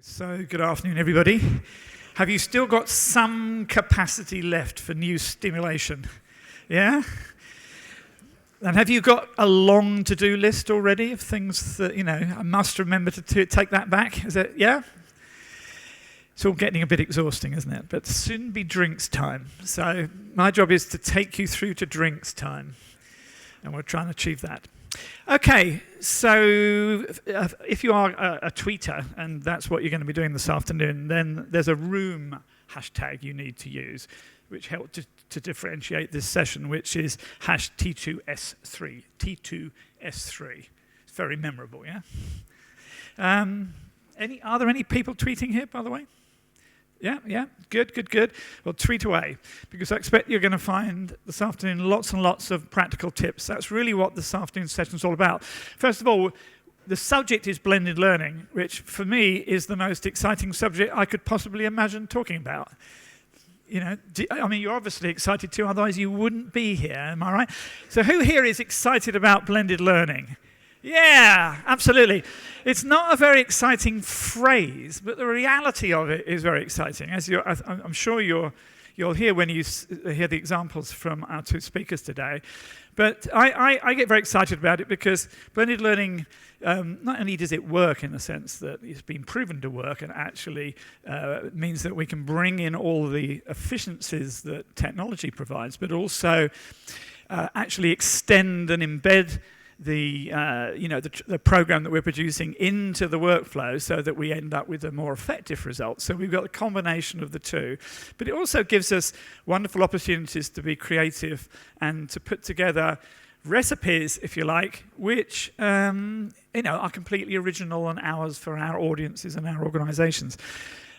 So, good afternoon, everybody. Have you still got some capacity left for new stimulation? Yeah? And have you got a long to-do list already of things that, I must remember to take that back? Is it, yeah? It's all getting a bit exhausting, isn't it? But soon be drinks time. So, my job is to take you through to drinks time. And we'll try and achieve that. Okay, so if you are a tweeter, and that's what you're going to be doing this afternoon, then there's a room hashtag you need to use, which helps to differentiate this session, which is hash T2S3. T2S3. It's very memorable, yeah? Are there any people tweeting here, by the way? Yeah, good. Well, tweet away, because I expect you're going to find this afternoon lots and lots of practical tips. That's really what this afternoon's session is all about. First of all, the subject is blended learning, which for me is the most exciting subject I could possibly imagine talking about. You're obviously excited too, otherwise you wouldn't be here, am I right? So who here is excited about blended learning? Yeah, absolutely. It's not a very exciting phrase, but the reality of it is very exciting. As I'm sure you'll hear when you hear the examples from our two speakers today. But I get very excited about it because blended learning, not only does it work in the sense that it's been proven to work and actually means that we can bring in all the efficiencies that technology provides, but also actually extend and embed the program that we're producing into the workflow so that we end up with a more effective result. So we've got a combination of the two. But it also gives us wonderful opportunities to be creative and to put together recipes, if you like, which are completely original and ours for our audiences and our organizations.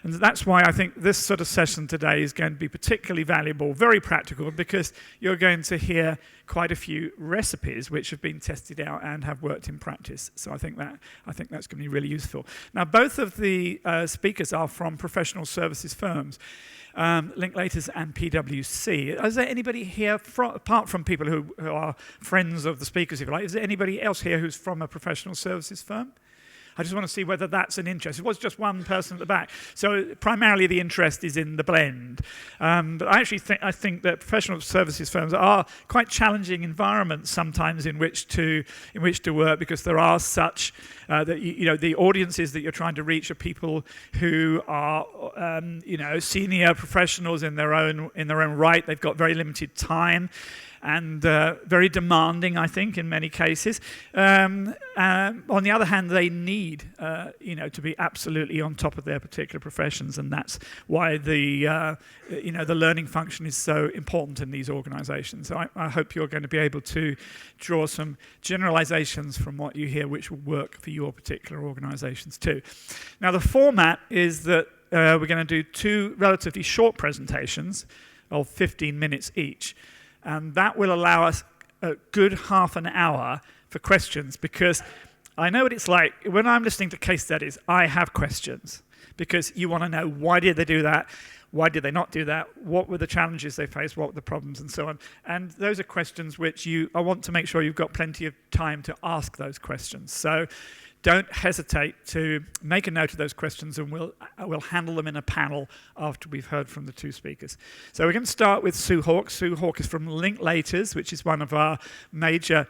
And that's why I think this sort of session today is going to be particularly valuable, very practical, because you're going to hear quite a few recipes which have been tested out and have worked in practice. So I think that's going to be really useful. Now, both of the speakers are from professional services firms, Linklaters and PwC. Is there anybody here, apart from people who are friends of the speakers, if you like, is there anybody else here who's from a professional services firm? I just want to see whether that's an interest. It was just one person at the back. So primarily the interest is in the blend. But I think that professional services firms are quite challenging environments sometimes in which to work, because there are such the audiences that you're trying to reach are people who are senior professionals in their own right. They've got very limited time. And very demanding, I think, in many cases. On the other hand, they need, to be absolutely on top of their particular professions, and that's why the learning function is so important in these organisations. So I hope you're going to be able to draw some generalisations from what you hear, which will work for your particular organisations too. Now, the format is that we're going to do two relatively short presentations of 15 minutes each. And that will allow us a good half an hour for questions, because I know what it's like. When I'm listening to case studies, I have questions, because you want to know, why did they do that? Why did they not do that? What were the challenges they faced? What were the problems, and so on? And those are questions which I want to make sure you've got plenty of time to ask those questions. So don't hesitate to make a note of those questions, and we'll handle them in a panel after we've heard from the two speakers. So we're going to start with Sue Hawke. Sue Hawke is from Linklaters, which is one of our major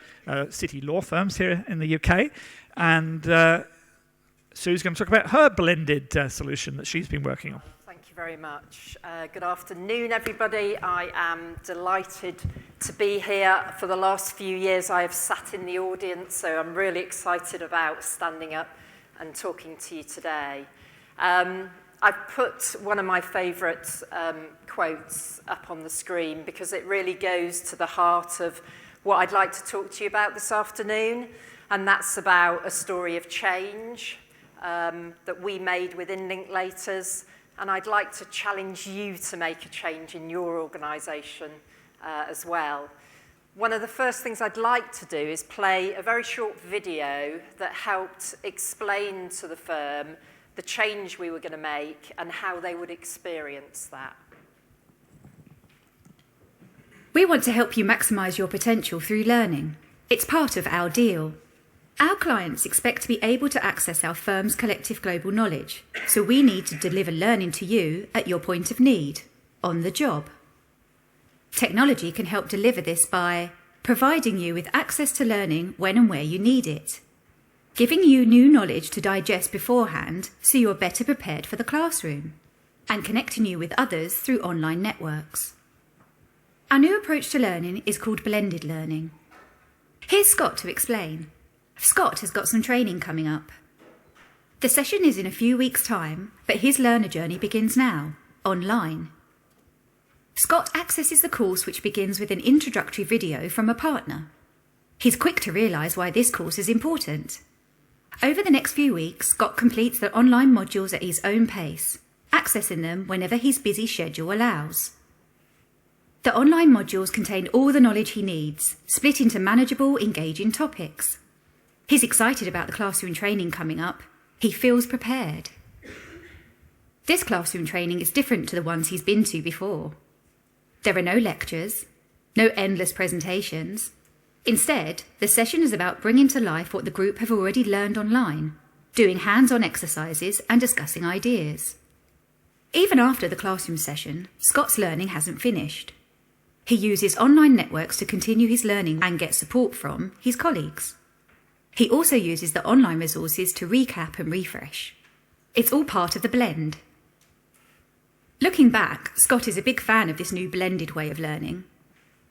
city law firms here in the UK. And Sue's going to talk about her blended solution that she's been working on. Thank you very much. Good afternoon, everybody. I am delighted to be here. For the last few years, I have sat in the audience, so I'm really excited about standing up and talking to you today. I've put one of my favourite quotes up on the screen, because it really goes to the heart of what I'd like to talk to you about this afternoon, and that's about a story of change that we made within Linklaters. And I'd like to challenge you to make a change in your organisation as well. One of the first things I'd like to do is play a very short video that helped explain to the firm the change we were going to make and how they would experience that. We want to help you maximise your potential through learning. It's part of our deal. Our clients expect to be able to access our firm's collective global knowledge, so we need to deliver learning to you at your point of need, on the job. Technology can help deliver this by providing you with access to learning when and where you need it, giving you new knowledge to digest beforehand so you are better prepared for the classroom, and connecting you with others through online networks. Our new approach to learning is called blended learning. Here's Scott to explain. Scott has got some training coming up. The session is in a few weeks' time, but his learner journey begins now, online. Scott accesses the course, which begins with an introductory video from a partner. He's quick to realise why this course is important. Over the next few weeks, Scott completes the online modules at his own pace, accessing them whenever his busy schedule allows. The online modules contain all the knowledge he needs, split into manageable, engaging topics. He's excited about the classroom training coming up. He feels prepared. This classroom training is different to the ones he's been to before. There are no lectures, no endless presentations. Instead, the session is about bringing to life what the group have already learned online, doing hands-on exercises and discussing ideas. Even after the classroom session, Scott's learning hasn't finished. He uses online networks to continue his learning and get support from his colleagues. He also uses the online resources to recap and refresh. It's all part of the blend. Looking back, Scott is a big fan of this new blended way of learning.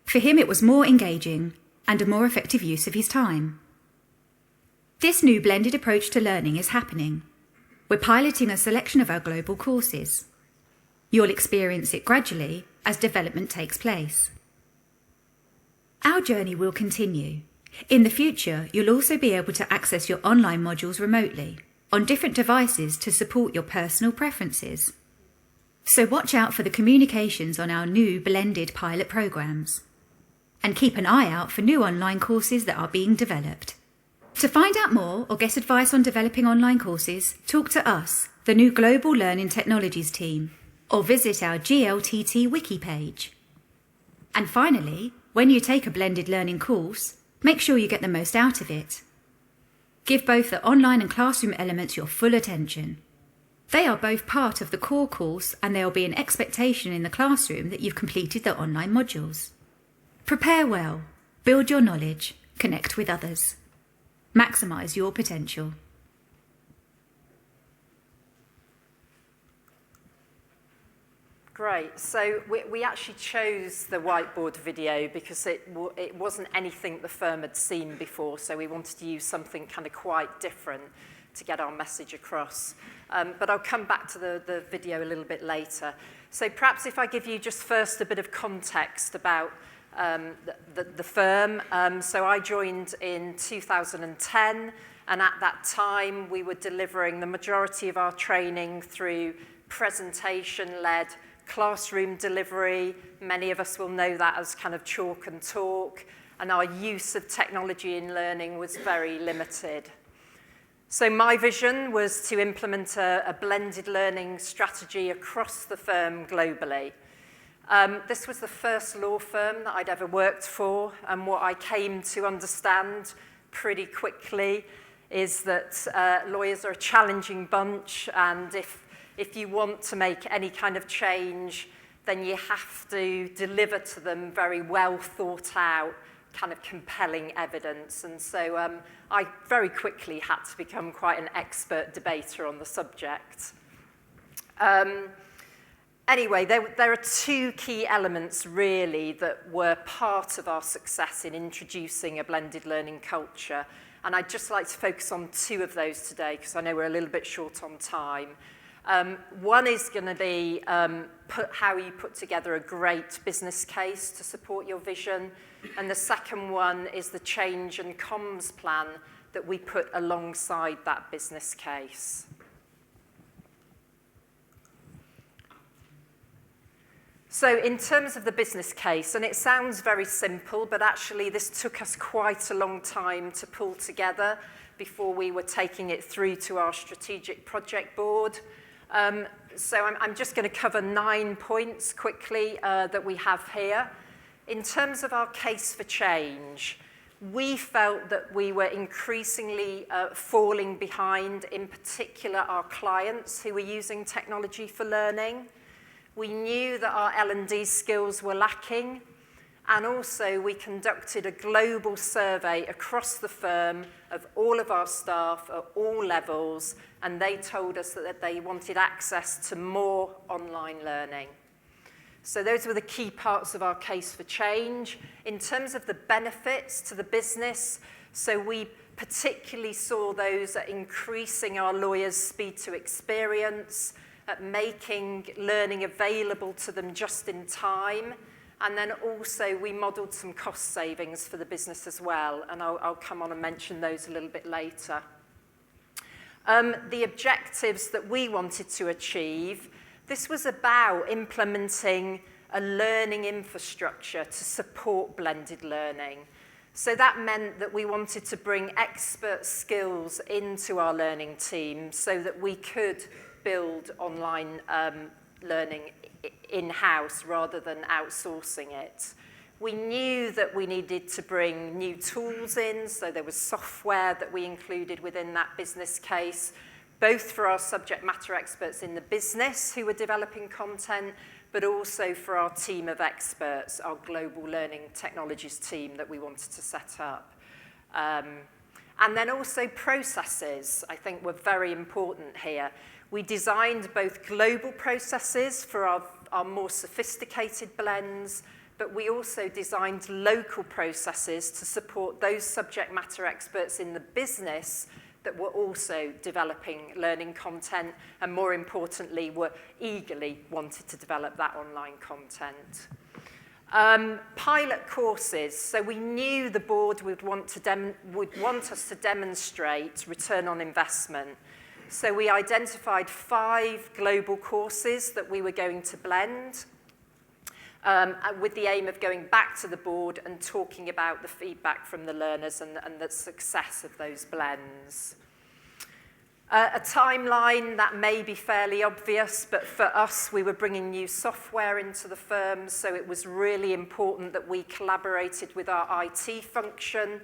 For him, it was more engaging and a more effective use of his time. This new blended approach to learning is happening. We're piloting a selection of our global courses. You'll experience it gradually as development takes place. Our journey will continue. In the future, you'll also be able to access your online modules remotely, on different devices to support your personal preferences. So watch out for the communications on our new blended pilot programs. And keep an eye out for new online courses that are being developed. To find out more or get advice on developing online courses, talk to us, the new Global Learning Technologies team, or visit our GLTT wiki page. And finally, when you take a blended learning course, make sure you get the most out of it. Give both the online and classroom elements your full attention. They are both part of the core course, and there will be an expectation in the classroom that you've completed the online modules. Prepare well, build your knowledge, connect with others. Maximise your potential. Great. So we actually chose the whiteboard video because it wasn't anything the firm had seen before, so we wanted to use something kind of quite different to get our message across. But I'll come back to the video a little bit later. So perhaps if I give you just first a bit of context about the firm. So I joined in 2010, and at that time we were delivering the majority of our training through presentation-led classroom delivery. Many of us will know that as kind of chalk and talk, and our use of technology in learning was very limited. So my vision was to implement a blended learning strategy across the firm globally. This was the first law firm that I'd ever worked for, and what I came to understand pretty quickly is that lawyers are a challenging bunch, and if you want to make any kind of change, then you have to deliver to them very well thought out, kind of compelling evidence. And so I very quickly had to become quite an expert debater on the subject. Anyway, there are two key elements really that were part of our success in introducing a blended learning culture. And I'd just like to focus on two of those today because I know we're a little bit short on time. One is going to be how you put together a great business case to support your vision. And the second one is the change and comms plan that we put alongside that business case. So in terms of the business case, and it sounds very simple, but actually this took us quite a long time to pull together before we were taking it through to our strategic project board. So I'm just going to cover 9 points quickly that we have here. In terms of our case for change, We felt that we were increasingly falling behind, in particular our clients who were using technology for learning. We knew that our L&D skills were lacking, and also we conducted a global survey across the firm of all of our staff at all levels, and they told us that they wanted access to more online learning. So those were the key parts of our case for change. In terms of the benefits to the business, so we particularly saw those at increasing our lawyers' speed to experience, at making learning available to them just in time, and then also we modelled some cost savings for the business as well, and I'll come on and mention those a little bit later. The objectives that we wanted to achieve, this was about implementing a learning infrastructure to support blended learning. So that meant that we wanted to bring expert skills into our learning team so that we could build online learning in-house rather than outsourcing it. We knew that we needed to bring new tools in, so there was software that we included within that business case, both for our subject matter experts in the business who were developing content, but also for our team of experts, our global learning technologies team that we wanted to set up. And then also processes, I think, were very important here. We designed both global processes for our more sophisticated blends, but we also designed local processes to support those subject matter experts in the business that were also developing learning content, and more importantly, were eagerly wanted to develop that online content. Pilot courses. So we knew the board would want us to demonstrate return on investment. So we identified 5 global courses that we were going to blend, with the aim of going back to the board and talking about the feedback from the learners and the success of those blends. A timeline that may be fairly obvious, but for us, we were bringing new software into the firm, so it was really important that we collaborated with our IT function.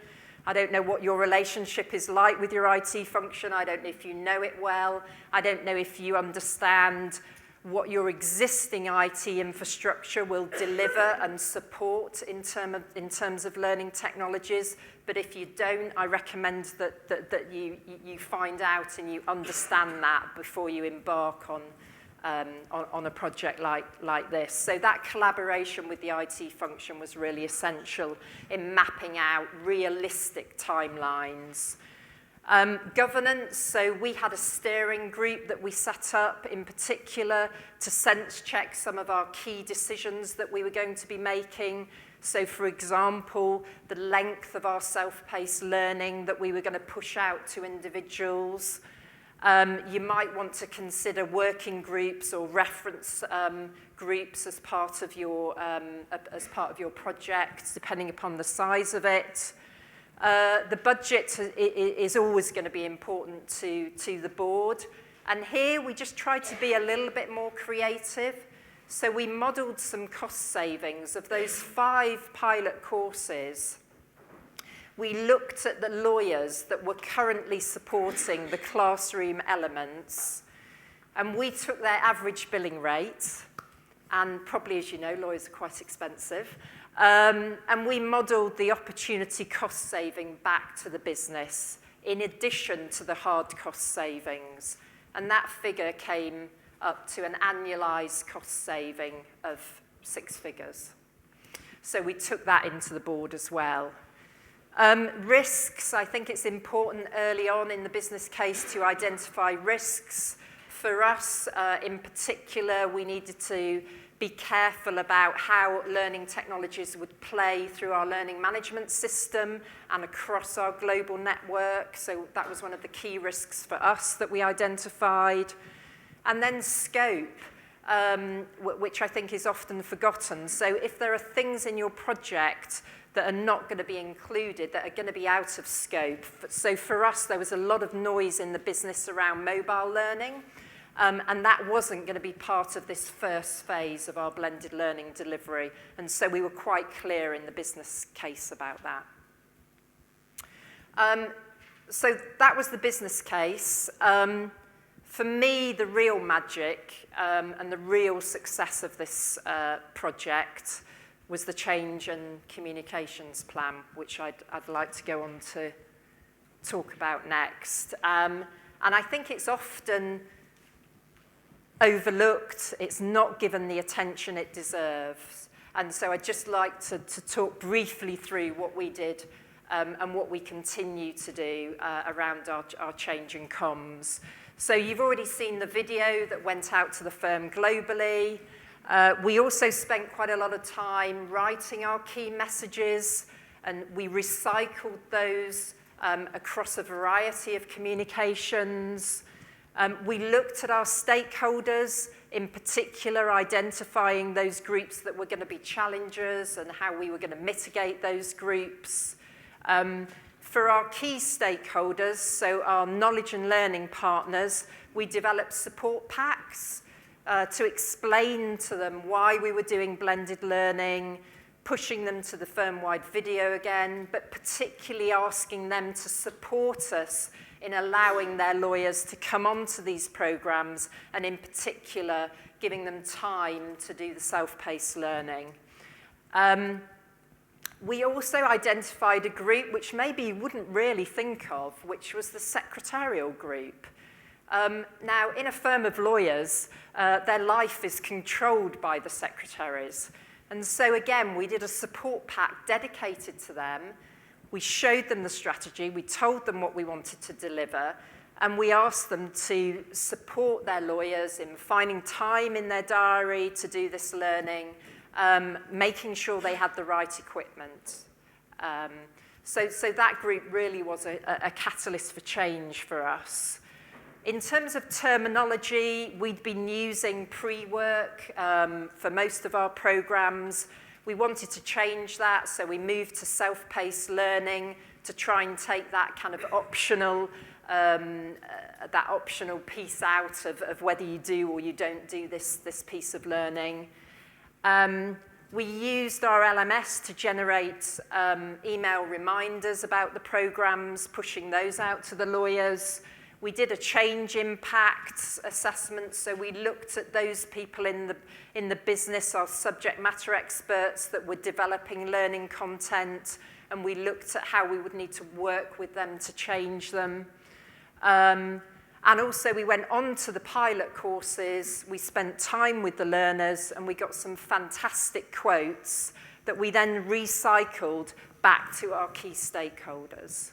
I don't know what your relationship is like with your IT function. I don't know if you know it well. I don't know if you understand what your existing IT infrastructure will deliver and support in terms of learning technologies. But if you don't, I recommend that you find out and you understand that before you embark on a project like this. So that collaboration with the IT function was really essential in mapping out realistic timelines. Governance, so we had a steering group that we set up in particular to sense check some of our key decisions that we were going to be making. So for example, the length of our self-paced learning that we were going to push out to individuals. You might want to consider working groups or reference groups as part of your project, depending upon the size of it. The budget is always going to be important to the board. And here we just tried to be a little bit more creative. So we modelled some cost savings of those 5 pilot courses. We looked at the lawyers that were currently supporting the classroom elements, and we took their average billing rate, and probably, as you know, lawyers are quite expensive, and we modelled the opportunity cost saving back to the business in addition to the hard cost savings, and that figure came up to an annualised cost saving of 6 figures. So we took that into the board as well. Risks, I think it's important early on in the business case to identify risks. For us, in particular, we needed to be careful about how learning technologies would play through our learning management system and across our global network. So that was one of the key risks for us that we identified. And then scope, which I think is often forgotten. So if there are things in your project that are not going to be included, that are going to be out of scope. So for us, there was a lot of noise in the business around mobile learning, and that wasn't going to be part of this first phase of our blended learning delivery. And so we were quite clear in the business case about that. So that was the business case. For me, the real magic and the real success of this project was the change and communications plan, which I'd like to go on to talk about next. And I think it's often overlooked, it's not given the attention it deserves. And so I'd just like to talk briefly through what we did and what we continue to do around our change in comms. So you've already seen the video that went out to the firm globally. We also spent quite a lot of time writing our key messages, and we recycled those across a variety of communications. We looked at our stakeholders, in particular identifying those groups that were going to be challengers and how we were going to mitigate those groups. For our key stakeholders, so our knowledge and learning partners, we developed support packs to explain to them why we were doing blended learning, pushing them to the firm-wide video again, but particularly asking them to support us in allowing their lawyers to come onto these programs, and in particular, giving them time to do the self-paced learning. We also identified a group which maybe you wouldn't really think of, which was the secretarial group. Now, in a firm of lawyers, their life is controlled by the secretaries. And so again, we did a support pack dedicated to them. We showed them the strategy, we told them what we wanted to deliver, and we asked them to support their lawyers in finding time in their diary to do this learning, making sure they had the right equipment. So that group really was a catalyst for change for us. In terms of terminology, we'd been using pre-work for most of our programs. We wanted to change that, so we moved to self-paced learning to try and take that kind of optional piece out of whether you do or you don't do this piece of learning. We used our LMS to generate email reminders about the programs, pushing those out to the lawyers. We did a change impact assessment, so we looked at those people in the business, our subject matter experts that were developing learning content, and we looked at how we would need to work with them to change them. And also we went on to the pilot courses, we spent time with the learners, and we got some fantastic quotes that we then recycled back to our key stakeholders.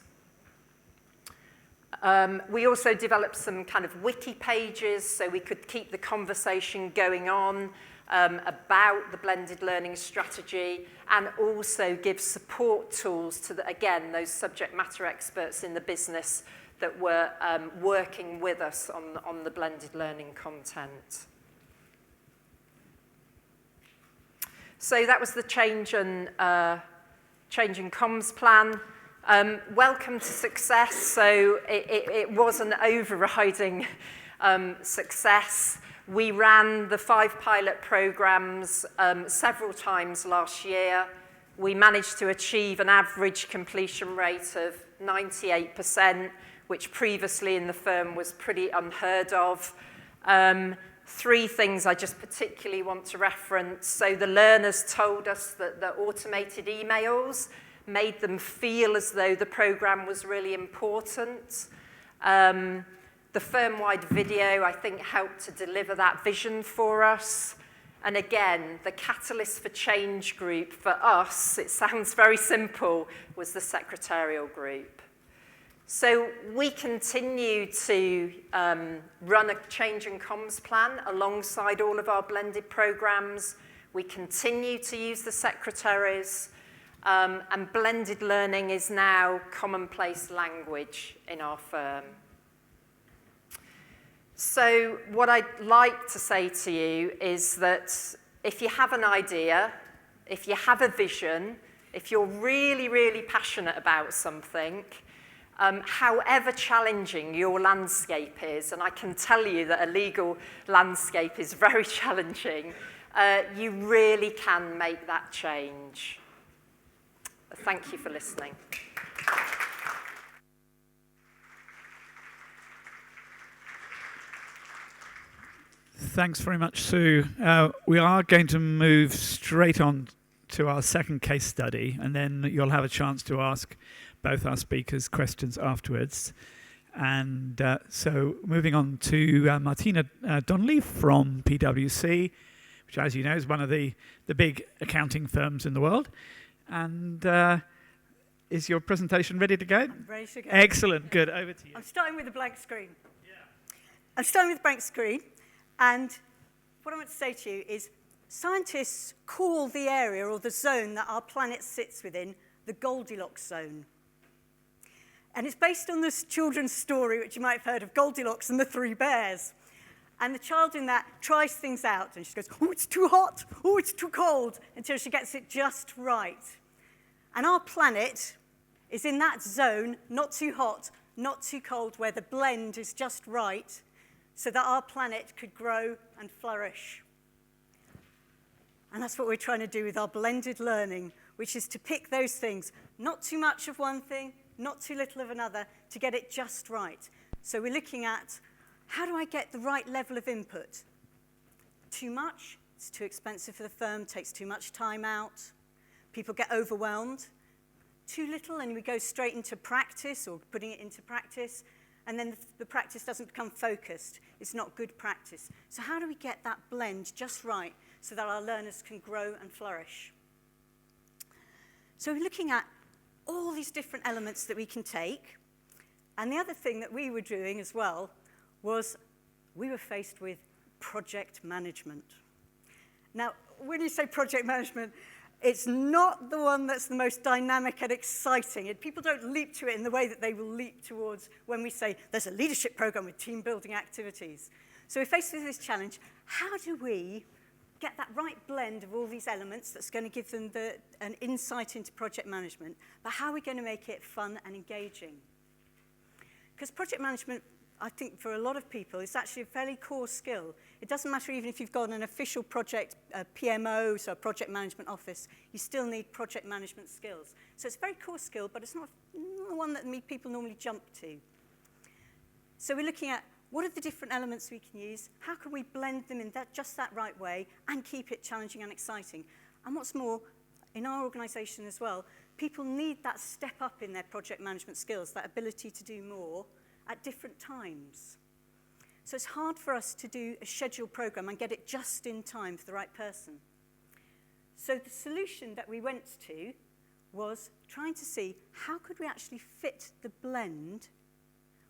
We also developed some kind of wiki pages so we could keep the conversation going on about the blended learning strategy, and also give support tools to, again, those subject matter experts in the business that were working with us on the blended learning content. So that was the change in comms plan. Welcome to success. So it was an overriding success. We ran the 5 pilot programs several times last year. We managed to achieve an average completion rate of 98%, which previously in the firm was pretty unheard of. 3 things I just particularly want to reference. So the learners told us that the automated emails made them feel as though the program was really important. The firm-wide video, I think, helped to deliver that vision for us. And again, the catalyst for change group for us, it sounds very simple, was the secretarial group. So we continue to run a change and comms plan alongside all of our blended programs. We continue to use the secretaries. And blended learning is now commonplace language in our firm. So what I'd like to say to you is that if you have an idea, if you have a vision, if you're really, really passionate about something, however challenging your landscape is, and I can tell you that a legal landscape is very challenging, you really can make that change. Thank you for listening. Thanks very much, Sue. We are going to move straight on to our second case study, and then you'll have a chance to ask both our speakers questions afterwards. And so moving on to Martina Donnelly from PwC, which, as you know, is one of the big accounting firms in the world. And is your presentation ready to go? I'm ready to go. Excellent. Good. Over to you. I'm starting with a blank screen. Yeah. I'm starting with a blank screen. And what I want to say to you is scientists call the area or the zone that our planet sits within the Goldilocks zone. And it's based on this children's story, which you might have heard of, Goldilocks and the Three Bears. And the child in that tries things out, and she goes, oh, it's too hot, oh, it's too cold, until she gets it just right. And our planet is in that zone, not too hot, not too cold, where the blend is just right, so that our planet could grow and flourish. And that's what we're trying to do with our blended learning, which is to pick those things, not too much of one thing, not too little of another, to get it just right. So we're looking at, how do I get the right level of input? Too much, it's too expensive for the firm, takes too much time out. People get overwhelmed. Too little, and we go straight into practice or putting it into practice, and then the practice doesn't become focused. It's not good practice. So how do we get that blend just right so that our learners can grow and flourish? So we're looking at all these different elements that we can take. And the other thing that we were doing as well was we were faced with project management. Now, when you say project management, it's not the one that's the most dynamic and exciting. People don't leap to it in the way that they will leap towards when we say there's a leadership program with team building activities. So we're faced with this challenge. How do we get that right blend of all these elements that's going to give them an insight into project management, but how are we going to make it fun and engaging? Because project management, I think for a lot of people, is actually a fairly core skill. It doesn't matter even if you've got an official project, PMO, so a project management office, you still need project management skills. So it's a very core skill, but it's not one that people normally jump to. So we're looking at what are the different elements we can use? How can we blend them in just that right way and keep it challenging and exciting? And what's more, in our organisation as well, people need that step up in their project management skills, that ability to do more at different times. So it's hard for us to do a scheduled program and get it just in time for the right person. So the solution that we went to was trying to see how could we actually fit the blend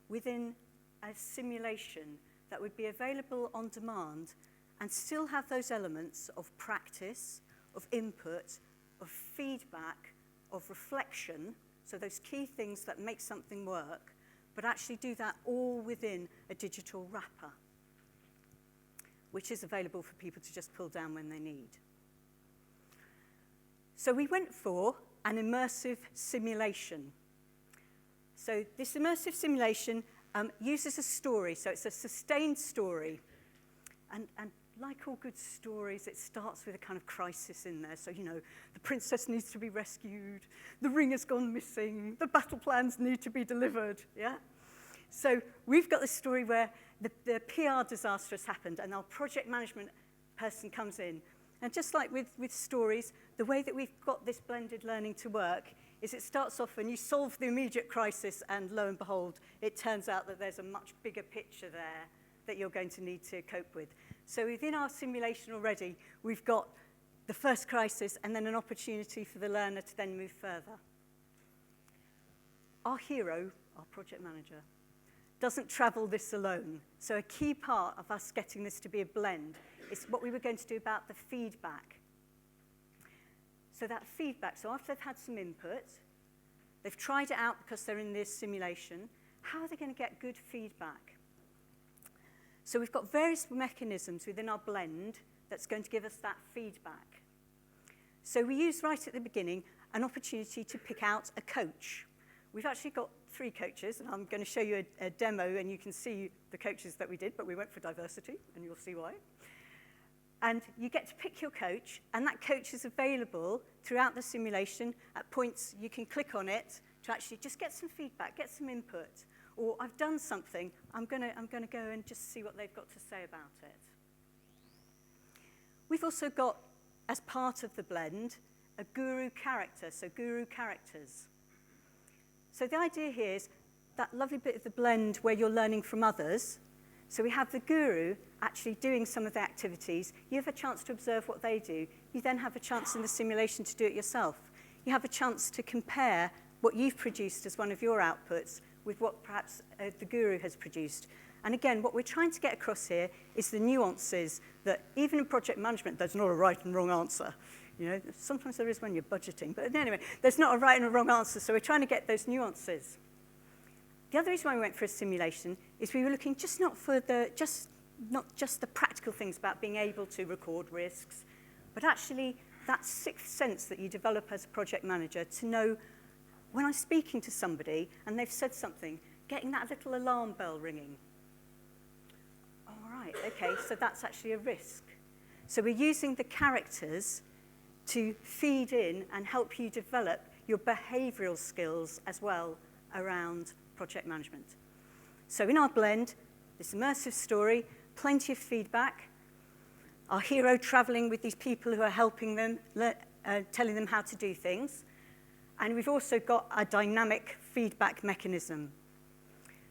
within a simulation that would be available on demand and still have those elements of practice, of input, of feedback, of reflection, so those key things that make something work, but actually do that all within a digital wrapper, which is available for people to just pull down when they need. So we went for an immersive simulation. So this immersive simulation uses a story, so it's a sustained story. And like all good stories, it starts with a kind of crisis in there. So, you know, the princess needs to be rescued, the ring has gone missing, the battle plans need to be delivered, yeah? So we've got this story where the PR disaster has happened and our project management person comes in. And just like with stories, the way that we've got this blended learning to work is it starts off and you solve the immediate crisis and lo and behold, it turns out that there's a much bigger picture there that you're going to need to cope with. So within our simulation already, we've got the first crisis and then an opportunity for the learner to then move further. Our hero, our project manager, doesn't travel this alone. So a key part of us getting this to be a blend is what we were going to do about the feedback. So that feedback, so after they've had some input, they've tried it out because they're in this simulation, how are they going to get good feedback? So we've got various mechanisms within our blend that's going to give us that feedback. So we use right at the beginning an opportunity to pick out a coach. We've actually got 3 coaches, and I'm going to show you a demo, and you can see the coaches that we did, but we went for diversity, and you'll see why. And you get to pick your coach, and that coach is available throughout the simulation. At points, you can click on it to actually just get some feedback, get some input. Or I've done something, I'm going to go and just see what they've got to say about it. We've also got, as part of the blend, a guru character, so guru characters. So the idea here is that lovely bit of the blend where you're learning from others. So we have the guru actually doing some of the activities. You have a chance to observe what they do. You then have a chance in the simulation to do it yourself. You have a chance to compare what you've produced as one of your outputs with what perhaps the guru has produced. And again, what we're trying to get across here is the nuances that even in project management, there's not a right and wrong answer. You know, sometimes there is when you're budgeting, but anyway, there's not a right and a wrong answer, so we're trying to get those nuances. The other reason why we went for a simulation is we were looking not just the practical things about being able to record risks, but actually that sixth sense that you develop as a project manager to know when I'm speaking to somebody and they've said something, getting that little alarm bell ringing. All right, okay, so that's actually a risk. So we're using the characters to feed in and help you develop your behavioural skills as well around project management. So in our blend, this immersive story, plenty of feedback, our hero travelling with these people who are helping them, telling them how to do things, and we've also got a dynamic feedback mechanism.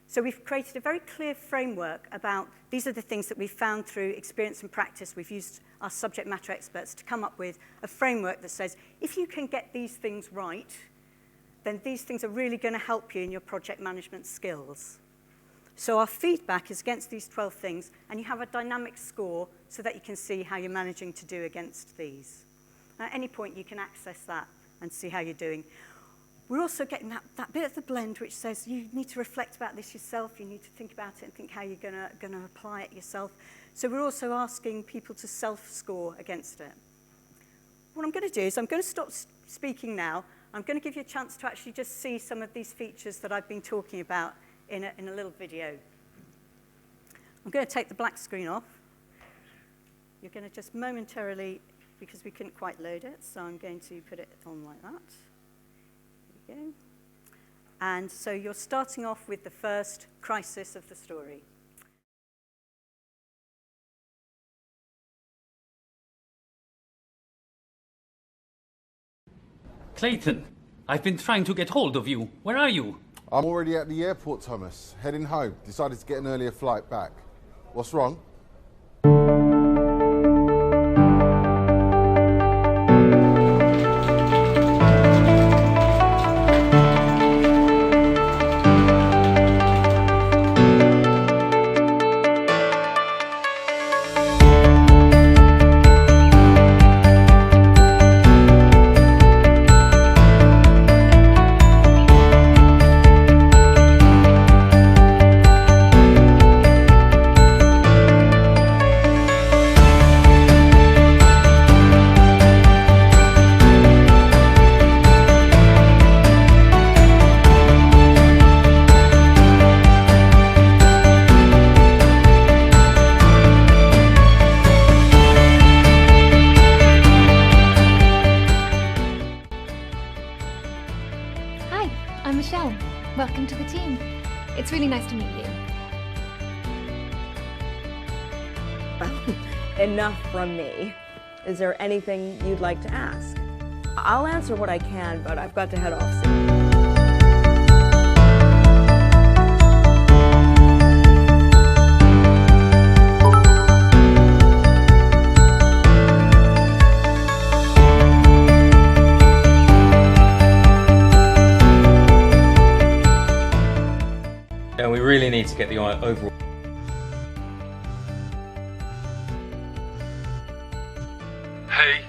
So we've created a very clear framework about these are the things that we've found through experience and practice. We've used our subject matter experts to come up with a framework that says, if you can get these things right, then these things are really going to help you in your project management skills. So our feedback is against these 12 things, and you have a dynamic score so that you can see how you're managing to do against these. At any point, you can access that and see how you're doing. We're also getting that bit of the blend which says you need to reflect about this yourself, you need to think about it and think how you're going to apply it yourself. So we're also asking people to self-score against it. What I'm going to do is I'm going to stop speaking now. I'm going to give you a chance to actually just see some of these features that I've been talking about in a little video. I'm going to take the black screen off. You're going to just momentarily, because we couldn't quite load it, so I'm going to put it on like that. There we go. And so you're starting off with the first crisis of the story. Clayton, I've been trying to get hold of you. Where are you? I'm already at the airport, Thomas. Heading home. Decided to get an earlier flight back. What's wrong? I'm Michelle. Welcome to the team. It's really nice to meet you. Well, enough from me. Is there anything you'd like to ask? I'll answer what I can, but I've got to head off soon. And we really need to get the overall. Hey,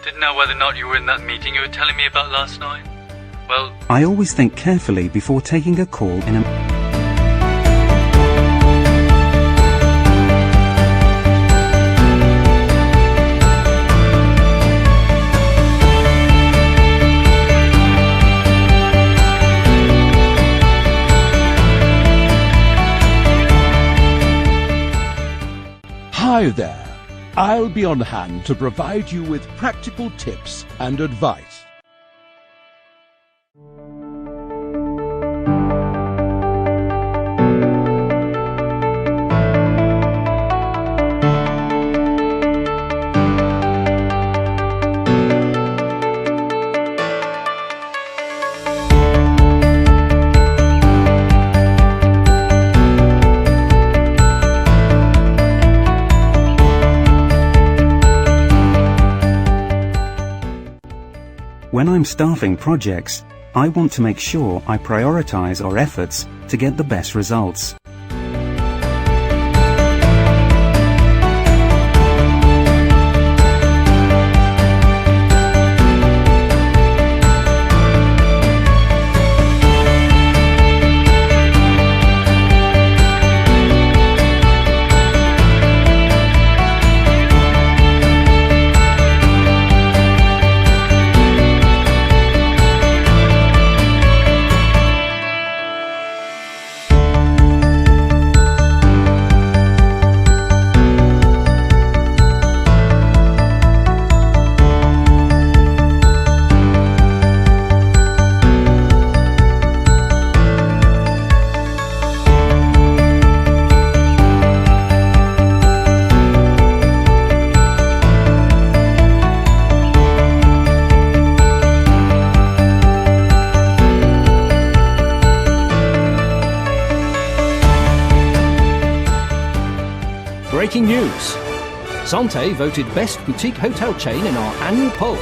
didn't know whether or not you were in that meeting you were telling me about last night. Well, I always think carefully before taking a call in a... Hi there. I'll be on hand to provide you with practical tips and advice. When I'm staffing projects, I want to make sure I prioritize our efforts to get the best results. Breaking news. Sante voted best boutique hotel chain in our annual poll.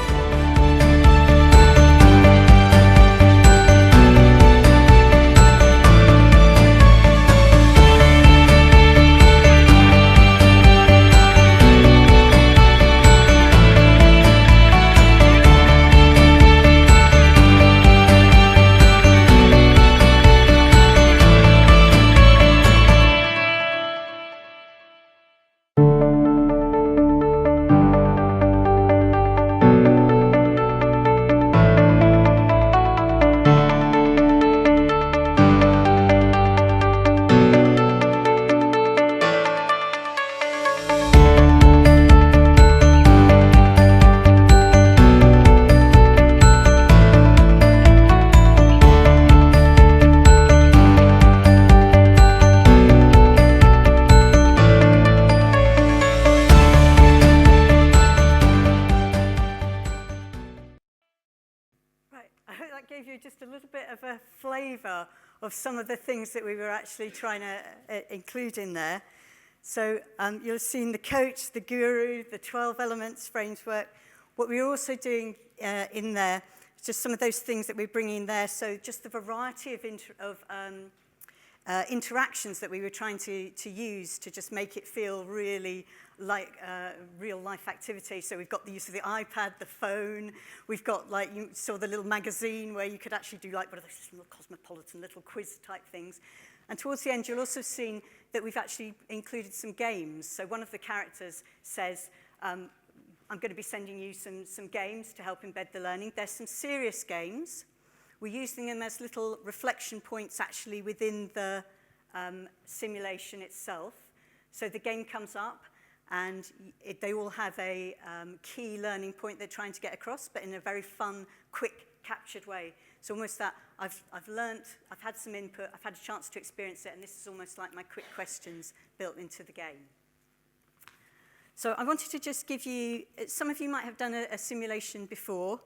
Just a little bit of a flavour of some of the things that we were actually trying to include in there. So you'll have seen the coach, the guru, the 12 elements framework. What we're also doing in there is just some of those things that we're bringing there. So just the variety of interactions that we were trying to use to just make it feel really like real life activity. So we've got the use of the iPad, the phone. We've got, like, you saw the little magazine where you could actually do, like, what are those little cosmopolitan little quiz type things. And towards the end, you'll also have seen that we've actually included some games. So one of the characters says, I'm going to be sending you some games to help embed the learning. There's some serious games. We're using them as little reflection points actually within the simulation itself. So the game comes up, and they all have a key learning point they're trying to get across, but in a very fun, quick, captured way. So almost that I've learnt, I've had some input, I've had a chance to experience it, and this is almost like my quick questions built into the game. So I wanted to just give you, some of you might have done a simulation before,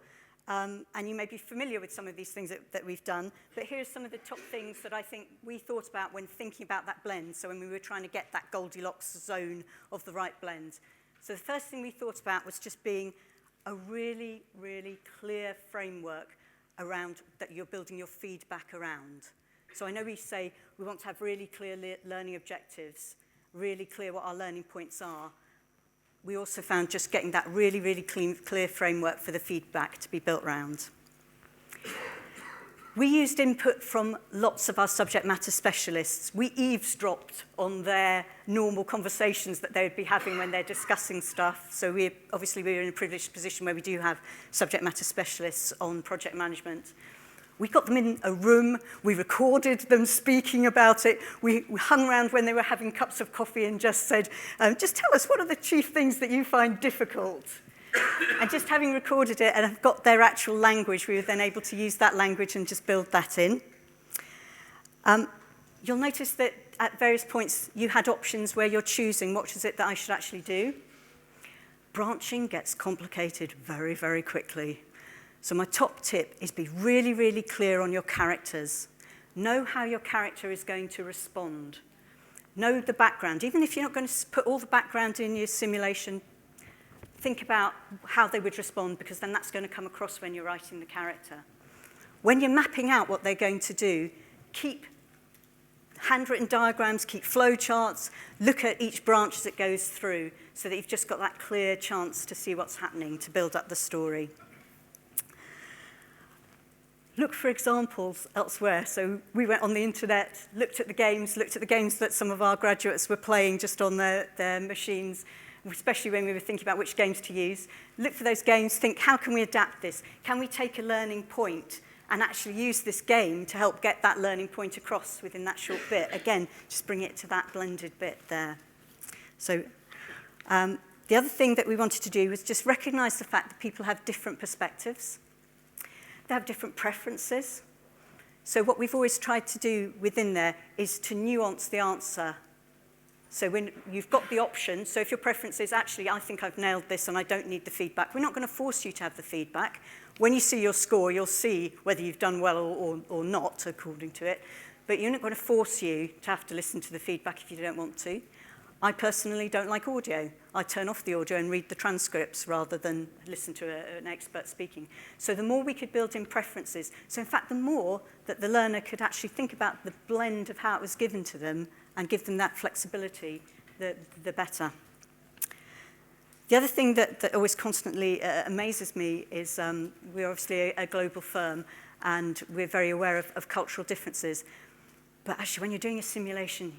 and you may be familiar with some of these things that we've done, but here's some of the top things that I think we thought about when thinking about that blend, so when we were trying to get that Goldilocks zone of the right blend. So the first thing we thought about was just being a really, really clear framework around that you're building your feedback around. So I know we say we want to have really clear learning objectives, really clear what our learning points are. We also found just getting that really, really clear framework for the feedback to be built around. We used input from lots of our subject matter specialists. We eavesdropped on their normal conversations that they would be having when they're discussing stuff. So we're in a privileged position where we do have subject matter specialists on project management. We got them in a room, we recorded them speaking about it, we hung around when they were having cups of coffee and just said, just tell us, what are the chief things that you find difficult? And just having recorded it and have got their actual language, we were then able to use that language and just build that in. You'll notice that at various points you had options where you're choosing what is it that I should actually do. Branching gets complicated very, very quickly. So my top tip is be really, really clear on your characters. Know how your character is going to respond. Know the background. Even if you're not going to put all the background in your simulation, think about how they would respond, because then that's going to come across when you're writing the character. When you're mapping out what they're going to do, keep handwritten diagrams, keep flow charts, look at each branch as it goes through so that you've just got that clear chance to see what's happening to build up the story. Look for examples elsewhere. So we went on the internet, looked at the games that some of our graduates were playing just on their machines, especially when we were thinking about which games to use. Look for those games, think, how can we adapt this? Can we take a learning point and actually use this game to help get that learning point across within that short bit? Again, just bring it to that blended bit there. So the other thing that we wanted to do was just recognise the fact that people have different perspectives. They have different preferences. So what we've always tried to do within there is to nuance the answer. So when you've got the option, so if your preference is, actually, I think I've nailed this and I don't need the feedback, we're not going to force you to have the feedback. When you see your score, you'll see whether you've done well or not, according to it. But you're not going to force you to have to listen to the feedback if you don't want to. I personally don't like audio. I turn off the audio and read the transcripts rather than listen to an expert speaking. So the more we could build in preferences, so in fact the more that the learner could actually think about the blend of how it was given to them and give them that flexibility, the better. The other thing that always constantly amazes me is we're obviously a global firm and we're very aware of cultural differences. But actually, when you're doing a simulation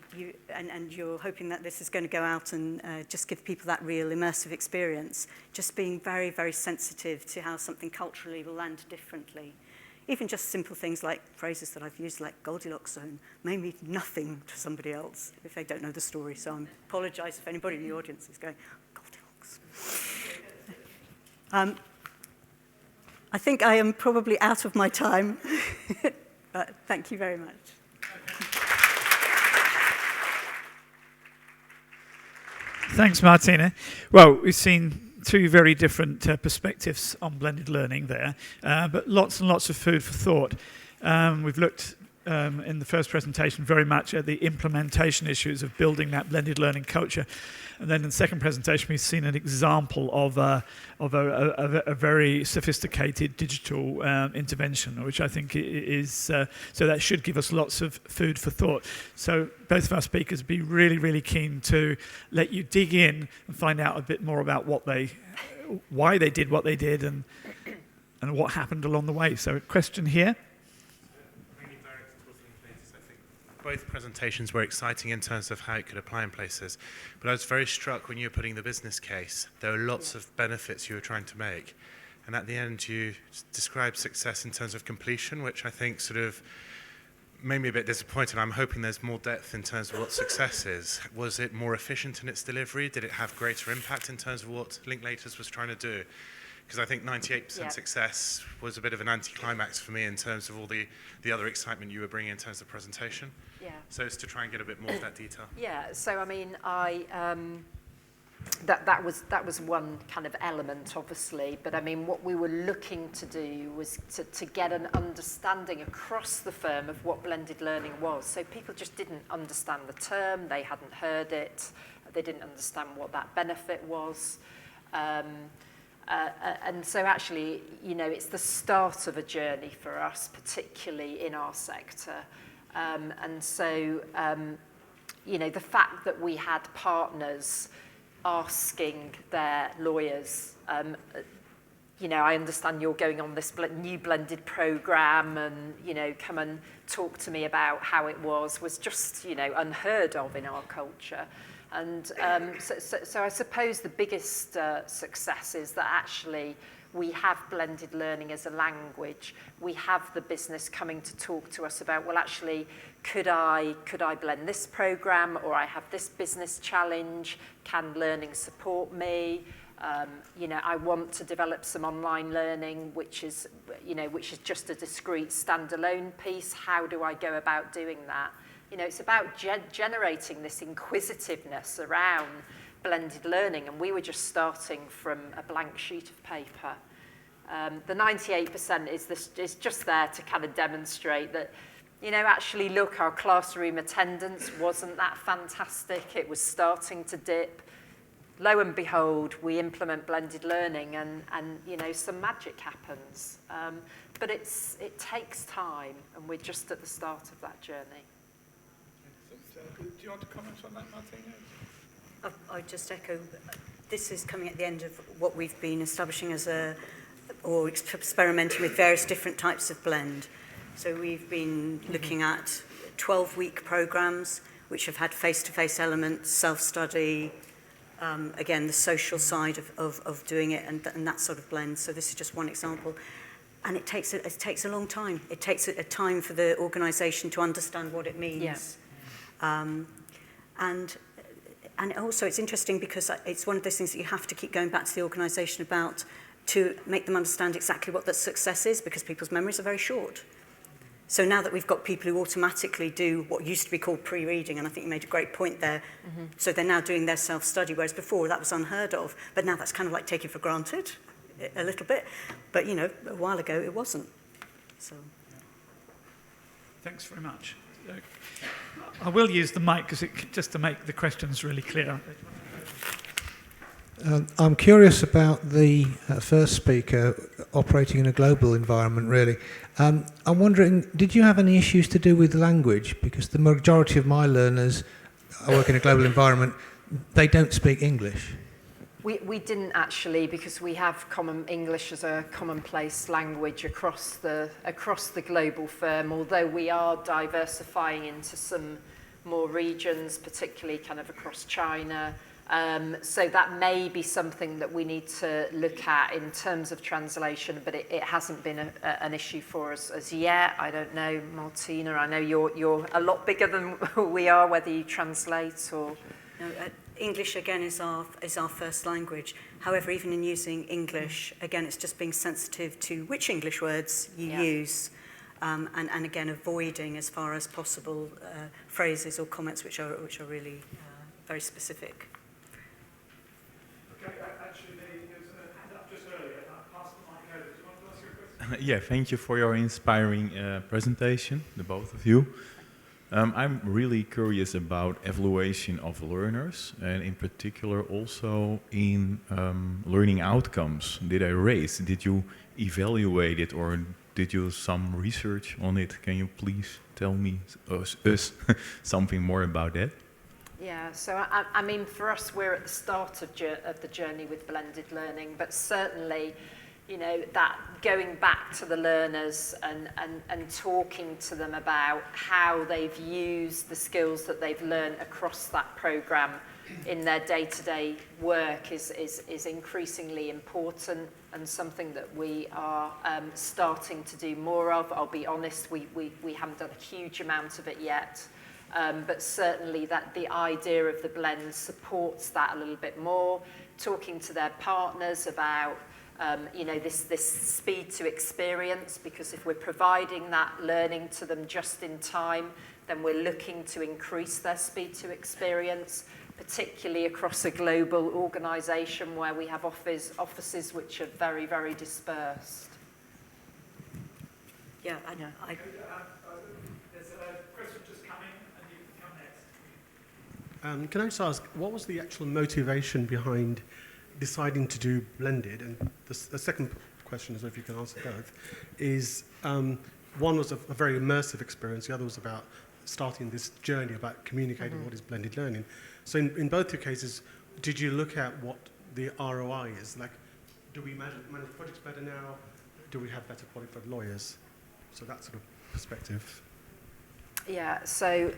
and you're hoping that this is going to go out and just give people that real immersive experience, just being very, very sensitive to how something culturally will land differently. Even just simple things like phrases that I've used, like Goldilocks zone, may mean nothing to somebody else if they don't know the story. So I apologise if anybody in the audience is going, Goldilocks. I think I am probably out of my time, but thank you very much. Thanks, Martina. Well, we've seen two very different perspectives on blended learning there, but lots and lots of food for thought. We've looked in the first presentation very much at the implementation issues of building that blended learning culture. And then in the second presentation, we've seen an example of a very sophisticated digital intervention, which I think is, so that should give us lots of food for thought. So both of our speakers would be really, really keen to let you dig in and find out a bit more about why they did what they did and what happened along the way. So a question here. Both presentations were exciting in terms of how it could apply in places, but I was very struck when you were putting the business case. There were lots of benefits you were trying to make, and at the end you described success in terms of completion, which I think sort of made me a bit disappointed. I'm hoping there's more depth in terms of what success is. Was it more efficient in its delivery? Did it have greater impact in terms of what Linklaters was trying to do? Because I think 98% success was a bit of an anticlimax for me in terms of all the other excitement you were bringing in terms of presentation. Yeah. So it's to try and get a bit more of that detail. Yeah. So I mean, that was one kind of element, obviously. But I mean, what we were looking to do was to get an understanding across the firm of what blended learning was. So people just didn't understand the term. They hadn't heard it. They didn't understand what that benefit was. And so actually, you know, it's the start of a journey for us, particularly in our sector. And so, you know, the fact that we had partners asking their lawyers, you know, I understand you're going on this new blended program and, you know, come and talk to me about how it was just, you know, unheard of in our culture. And so I suppose the biggest success is that actually we have blended learning as a language. We have the business coming to talk to us about, well, actually, could I blend this program, or I have this business challenge? Can learning support me? You know, I want to develop some online learning, which is just a discrete standalone piece. How do I go about doing that? You know, it's about generating this inquisitiveness around blended learning, and we were just starting from a blank sheet of paper. The 98% is just there to kind of demonstrate that, you know, actually, look, our classroom attendance wasn't that fantastic. It was starting to dip. lo and behold, we implement blended learning and you know, some magic happens. But it takes time, and we're just at the start of that journey. Do you want to comment on that, Martina? I just echo, this is coming at the end of what we've been establishing as or experimenting with various different types of blend. So we've been looking at 12-week programs, which have had face-to-face elements, self-study, again, the social side of doing it, and that sort of blend. So this is just one example. And it takes a long time. It takes a time for the organisation to understand what it means. Yeah. And also it's interesting because it's one of those things that you have to keep going back to the organisation about to make them understand exactly what the success is, because people's memories are very short. So now that we've got people who automatically do what used to be called pre-reading, and I think you made a great point there, so they're now doing their self-study, whereas before that was unheard of, but now that's kind of like taken for granted a little bit. But, you know, a while ago it wasn't. So. Thanks very much. I will use the mic just to make the questions really clear. I'm curious about the first speaker operating in a global environment, really. I'm wondering, did you have any issues to do with language? Because the majority of my learners, I work in a global environment, they don't speak English. We didn't actually, because we have common English as a commonplace language across the global firm, although we are diversifying into some more regions, particularly kind of across China. So that may be something that we need to look at in terms of translation, but it hasn't been an issue for us as yet. I don't know, Martina, I know you're a lot bigger than we are, whether you translate or... No, English, again, is our first language. However, even in using English, again, it's just being sensitive to which English words you use, and again, avoiding, as far as possible, phrases or comments which are really very specific. Okay, actually, there's a hand up just earlier. I'll pass the mic over. Do you want to ask your question? Yeah, thank you for your inspiring presentation, the both of you. I'm really curious about evaluation of learners, and in particular also in learning outcomes. Did you evaluate it, or did you some research on it? Can you please tell me us something more about that? Yeah, so I mean, for us, we're at the start of the journey with blended learning, but certainly, you know, that going back to the learners and talking to them about how they've used the skills that they've learned across that program in their day-to-day work is increasingly important, and something that we are starting to do more of. I'll be honest, we haven't done a huge amount of it yet. But certainly that the idea of the blend supports that a little bit more, talking to their partners about you know, this speed to experience, because if we're providing that learning to them just in time, then we're looking to increase their speed to experience, particularly across a global organisation where we have offices which are very, very dispersed. Yeah, there's a question just coming, and you can come next. Can I just ask, what was the actual motivation behind deciding to do blended? And the second question, is if you can answer both, is one was a very immersive experience, the other was about starting this journey about communicating what is blended learning. So in both your cases, did you look at what the ROI is? Like, do we manage projects better now? Do we have better qualified lawyers? So that sort of perspective. Yeah, so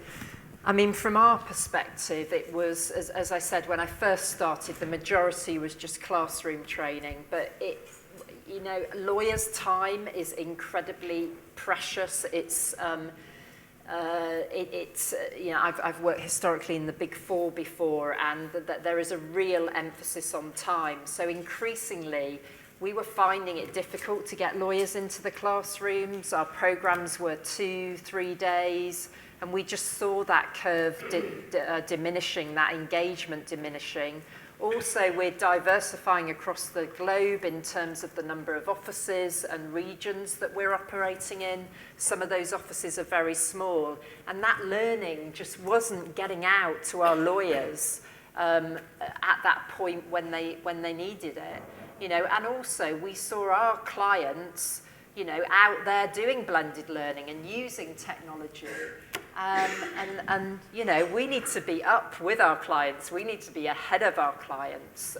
I mean, from our perspective, it was, as I said, when I first started, the majority was just classroom training. But you know, lawyers' time is incredibly precious. It's, you know, I've worked historically in the Big Four before, and there is a real emphasis on time. So increasingly, we were finding it difficult to get lawyers into the classrooms. Our programs were 2-3 days. And we just saw that curve diminishing, that engagement diminishing. Also, we're diversifying across the globe in terms of the number of offices and regions that we're operating in. Some of those offices are very small. And that learning just wasn't getting out to our lawyers at that point when they needed it. You know, and also we saw our clients, you know, out there doing blended learning and using technology. And you know, we need to be up with our clients. We need to be ahead of our clients.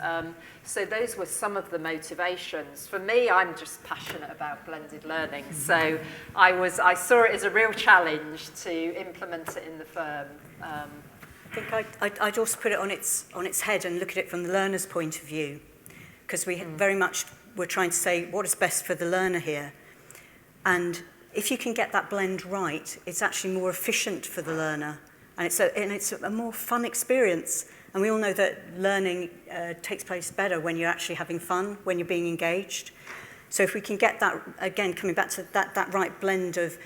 So those were some of the motivations. For me, I'm just passionate about blended learning. So I saw it as a real challenge to implement it in the firm. I think I'd also put it on its head and look at it from the learner's point of view, because we very much were trying to say what is best for the learner here. And if you can get that blend right, it's actually more efficient for the learner, and it's a more fun experience. And we all know that learning takes place better when you're actually having fun, when you're being engaged. So if we can get that, again, coming back to that right blend of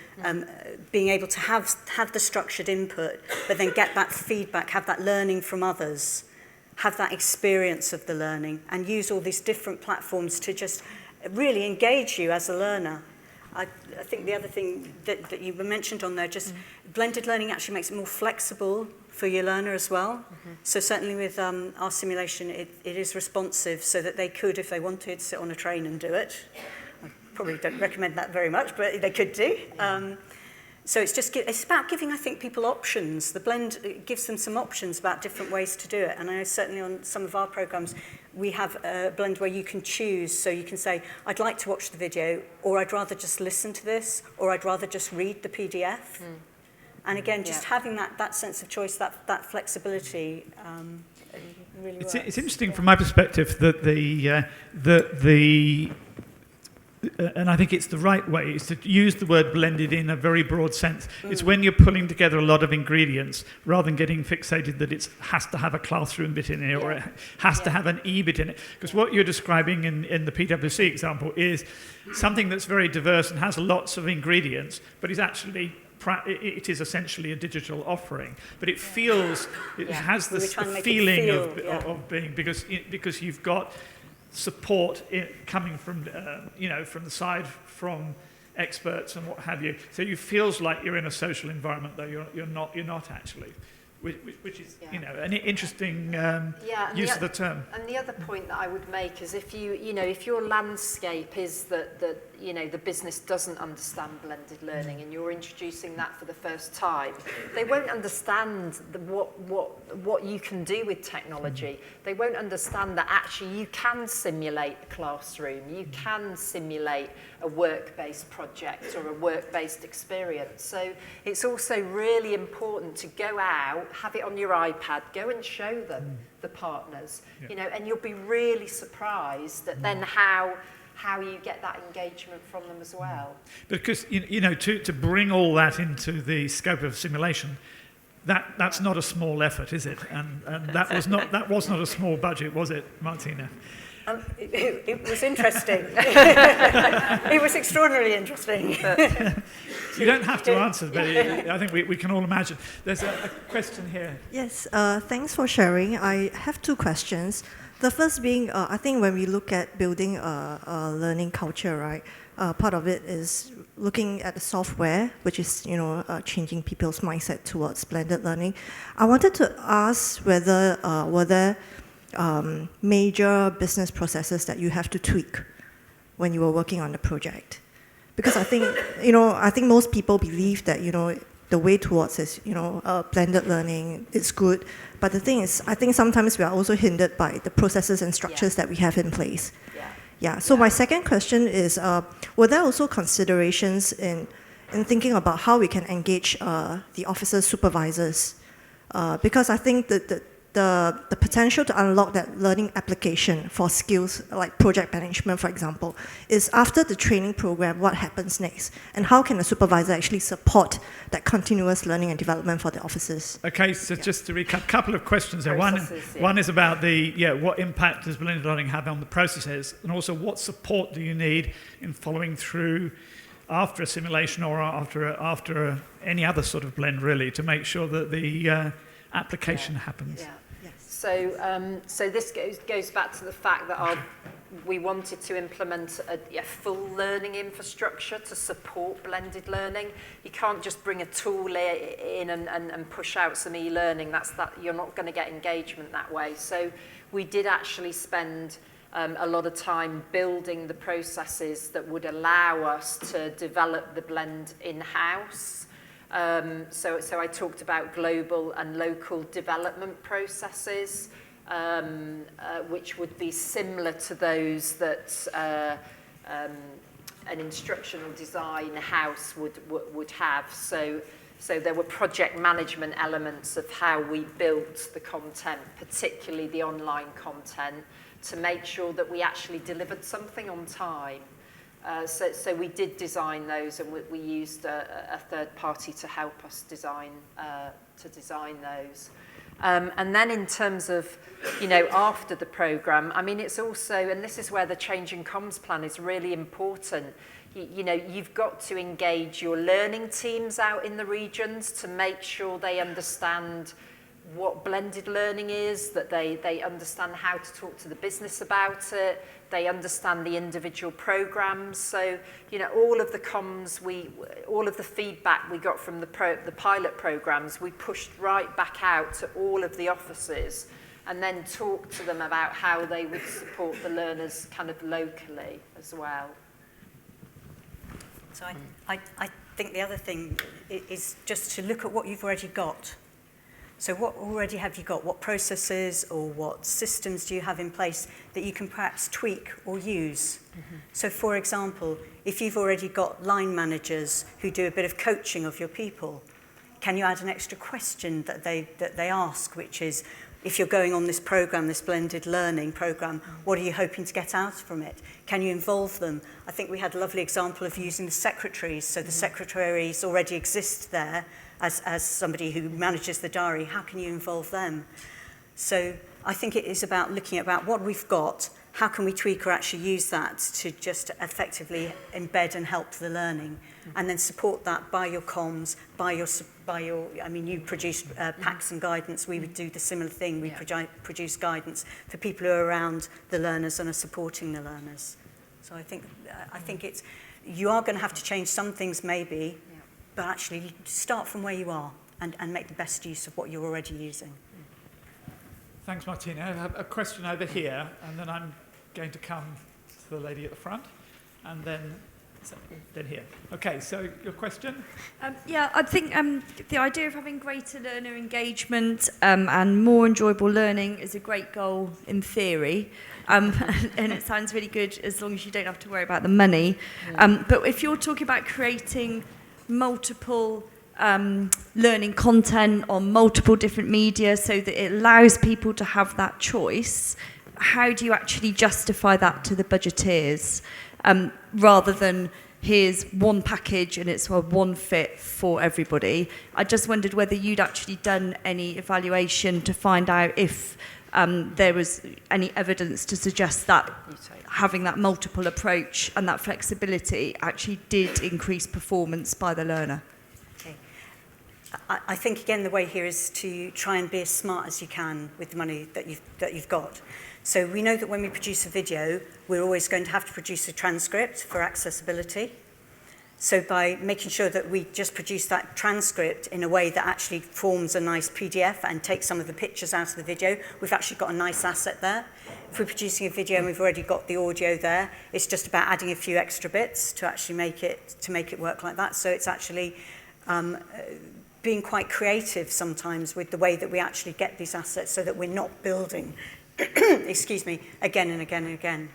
being able to have the structured input, but then get that feedback, have that learning from others, have that experience of the learning, and use all these different platforms to just really engage you as a learner. I think the other thing that you mentioned on there, just blended learning actually makes it more flexible for your learner as well. So certainly with our simulation, it is responsive so that they could, if they wanted, sit on a train and do it. I probably don't recommend that very much, but they could do. So it's about giving, I think, people options. The blend gives them some options about different ways to do it. And I know certainly on some of our programs, we have a blend where you can choose. So you can say, I'd like to watch the video, or I'd rather just listen to this, or I'd rather just read the PDF. And again, just having that sense of choice, that flexibility really works. It's interesting from my perspective that and I think it's the right way, is to use the word blended in a very broad sense. It's when you're pulling together a lot of ingredients rather than getting fixated that it has to have a classroom bit in it or it has to have an E bit in it. Because what you're describing in the PwC example is something that's very diverse and has lots of ingredients, but is actually it is essentially a digital offering, but it feels, it has this feeling of being, because you've got support coming from, from the side, from experts and what have you. So it feels like you're in a social environment, though you're not actually, which is an interesting use of the term. And the other point that I would make is if your landscape is that the business doesn't understand blended learning and you're introducing that for the first time, they won't understand what you can do with technology. They won't understand that actually you can simulate a classroom, you can simulate a work-based project or a work-based experience. So it's also really important to go out, have it on your iPad, go and show them the partners, and you'll be really surprised at then how you get that engagement from them as well. Because to bring all that into the scope of simulation, that's not a small effort, is it? And that was not a small budget, was it, Martina? It was interesting. It was extraordinarily interesting. You don't have to answer, but I think we can all imagine. There's a question here. Yes, thanks for sharing. I have two questions. The first being, I think when we look at building a learning culture, right, part of it is looking at the software, which is, changing people's mindset towards blended learning. I wanted to ask whether were there major business processes that you have to tweak when you were working on the project? Because I think most people believe that, the way towards is, blended learning is good. But the thing is, I think sometimes we are also hindered by the processes and structures that we have in place. So my second question is, were there also considerations in thinking about how we can engage the officers, supervisors? Because I think that the potential to unlock that learning application for skills like project management, for example, is after the training program, what happens next? And how can a supervisor actually support that continuous learning and development for the officers? Okay, so just to recap, a couple of questions there. One is about what impact does blended learning have on the processes? And also, what support do you need in following through after a simulation or after any other sort of blend, really, to make sure that the application happens? So this goes back to the fact that we wanted to implement a full learning infrastructure to support blended learning. You can't just bring a tool in and push out some e-learning. You're not going to get engagement that way. So we did actually spend a lot of time building the processes that would allow us to develop the blend in-house. So I talked about global and local development processes, which would be similar to those that an instructional design house would have. So there were project management elements of how we built the content, particularly the online content, to make sure that we actually delivered something on time. So we did design those, and we used a third party to help us design those. And then in terms of, after the programme, I mean, it's also, and this is where the change in comms plan is really important, you've got to engage your learning teams out in the regions to make sure they understand what blended learning is, that they understand how to talk to the business about it, they understand the individual programs. So, all of the comms, all of the feedback we got from the pilot programs, we pushed right back out to all of the offices and then talked to them about how they would support the learners kind of locally as well. So I think the other thing is just to look at what you've already got. So what already have you got? What processes or what systems do you have in place that you can perhaps tweak or use? Mm-hmm. So for example, if you've already got line managers who do a bit of coaching of your people, can you add an extra question that they ask, which is, if you're going on this program, this blended learning program, what are you hoping to get out from it? Can you involve them? I think we had a lovely example of using the secretaries. So the secretaries already exist there as somebody who manages the diary. How can you involve them? So I think it is about looking about what we've got, how can we tweak or actually use that to just effectively embed and help the learning, and then support that by your comms, by your I mean, you produced packs and guidance. We would do the similar thing. We produce guidance for people who are around the learners and are supporting the learners. So I think it's, you are going to have to change some things maybe, but actually start from where you are and make the best use of what you're already using. Thanks, Martina. I have a question over here, and then I'm going to come to the lady at the front, and then here. Okay, so your question? Yeah, I think the idea of having greater learner engagement and more enjoyable learning is a great goal in theory, and it sounds really good as long as you don't have to worry about the money. But if you're talking about creating multiple learning content on multiple different media so that it allows people to have that choice, how do you actually justify that to the budgeteers, rather than here's one package and it's one fit for everybody? I just wondered whether you'd actually done any evaluation to find out if there was any evidence to suggest that having that multiple approach and that flexibility actually did increase performance by the learner. Okay. I think, again, the way here is to try and be as smart as you can with the money that you've got. So we know that when we produce a video, we're always going to have to produce a transcript for accessibility. So by making sure that we just produce that transcript in a way that actually forms a nice PDF and takes some of the pictures out of the video, we've actually got a nice asset there. If we're producing a video and we've already got the audio there, it's just about adding a few extra bits to actually make it work like that. So it's actually being quite creative sometimes with the way that we actually get these assets so that we're not building excuse me, again and again and again.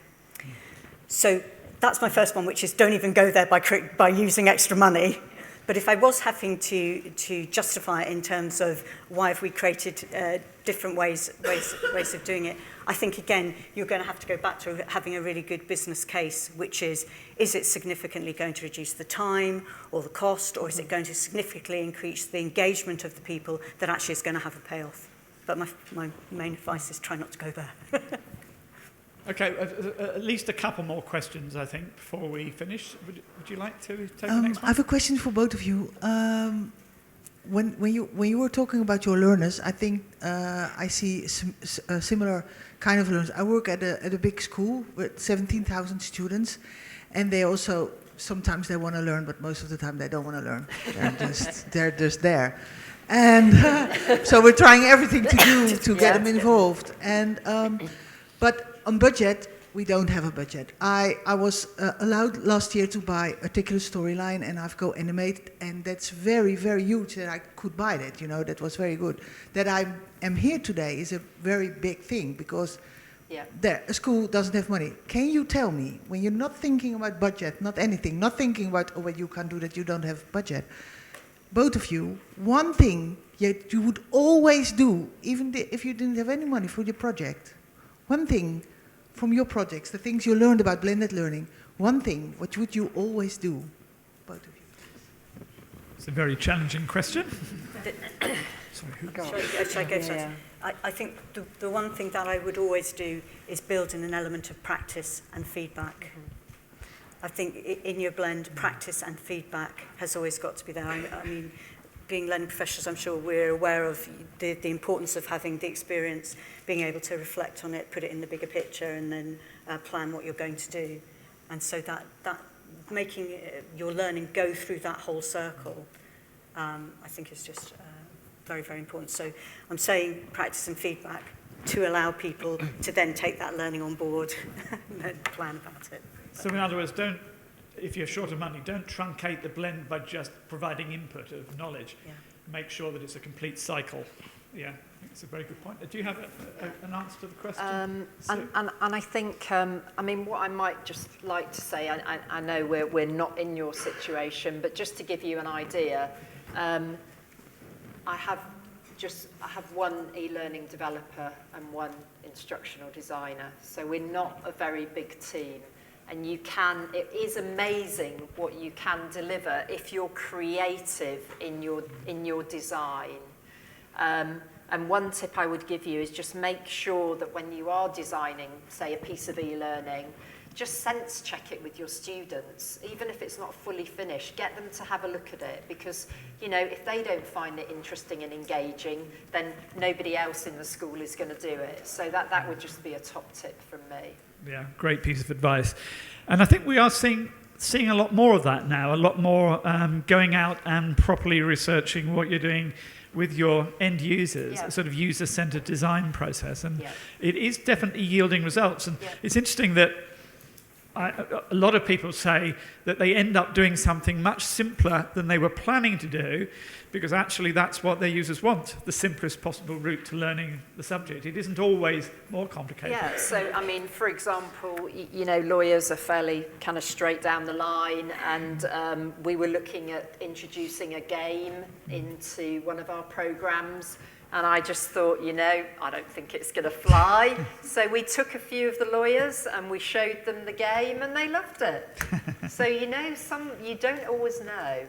So that's my first one, which is don't even go there by using extra money. But if I was having to justify it in terms of why have we created different ways of doing it, I think, again, you're going to have to go back to having a really good business case, which is it significantly going to reduce the time or the cost, or is it going to significantly increase the engagement of the people that actually is going to have a payoff? But my main advice is try not to go there. Okay, at least a couple more questions, I think, before we finish. Would you like to take the next one? I have a question for both of you. when you were talking about your learners, I think I see a similar kind of learners. I work at a big school with 17,000 students, and they also sometimes they want to learn, but most of the time they don't want to learn. They're just there, and so we're trying everything to get them involved. And but on budget, we don't have a budget. I was allowed last year to buy a particular storyline, and I've go animate, and that's very, very huge that I could buy that, you know, that was very good. That I am here today is a very big thing, because a school doesn't have money. Can you tell me, when you're not thinking about budget, not anything, not thinking about, oh, well, you can't do that, you don't have budget, both of you, one thing that you would always do, even if you didn't have any money for your project, one thing from your projects, the things you learned about blended learning, one thing, what would you always do, both of you? It's a very challenging question. Sorry, shall I go first? I think the one thing that I would always do is build in an element of practice and feedback. I think in your blend, practice and feedback has always got to be there. I mean, being learning professionals, I'm sure we're aware of the importance of having the experience, being able to reflect on it, put it in the bigger picture, and then plan what you're going to do. And so that making your learning go through that whole circle, I think is just very, very important. So I'm saying practice and feedback to allow people to then take that learning on board and then plan about it. So in other words, if you're short of money, don't truncate the blend by just providing input of knowledge. Yeah. Make sure that it's a complete cycle. Yeah, I think it's a very good point. Do you have an answer to the question? And I think, I mean, what I might just like to say, I know we're not in your situation, but just to give you an idea, I have one e-learning developer and one instructional designer. So we're not a very big team. And it is amazing what you can deliver if you're creative in your design. And one tip I would give you is just make sure that when you are designing, say, a piece of e-learning, just sense check it with your students. Even if it's not fully finished, get them to have a look at it, because, you know, if they don't find it interesting and engaging, then nobody else in the school is going to do it. So that would just be a top tip from me. Yeah, great piece of advice. And I think we are seeing a lot more of that now, a lot more going out and properly researching what you're doing with your end users, a sort of user-centered design process. And it is definitely yielding results. And it's interesting that a lot of people say that they end up doing something much simpler than they were planning to do, because actually that's what their users want, the simplest possible route to learning the subject. It isn't always more complicated. Yeah, so I mean, for example, you know, lawyers are fairly kind of straight down the line, and we were looking at introducing a game into one of our programs. And I just thought, you know, I don't think it's going to fly. So we took a few of the lawyers and we showed them the game, and they loved it. So, you know, you don't always know.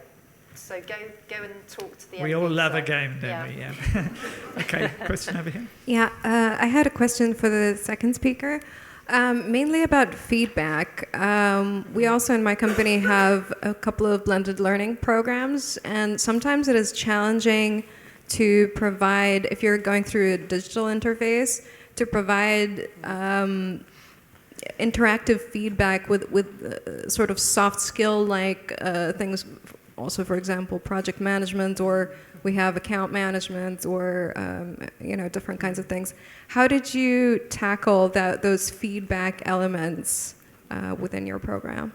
So go and talk to the end We all user. love a game, don't we? Yeah. Okay, question over here. Yeah, I had a question for the second speaker, mainly about feedback. We also in my company have a couple of blended learning programs, and sometimes it is challenging to provide, if you're going through a digital interface, to provide interactive feedback with sort of soft skill like things, also for example project management, or we have account management, or you know, different kinds of things. How did you tackle those feedback elements within your program?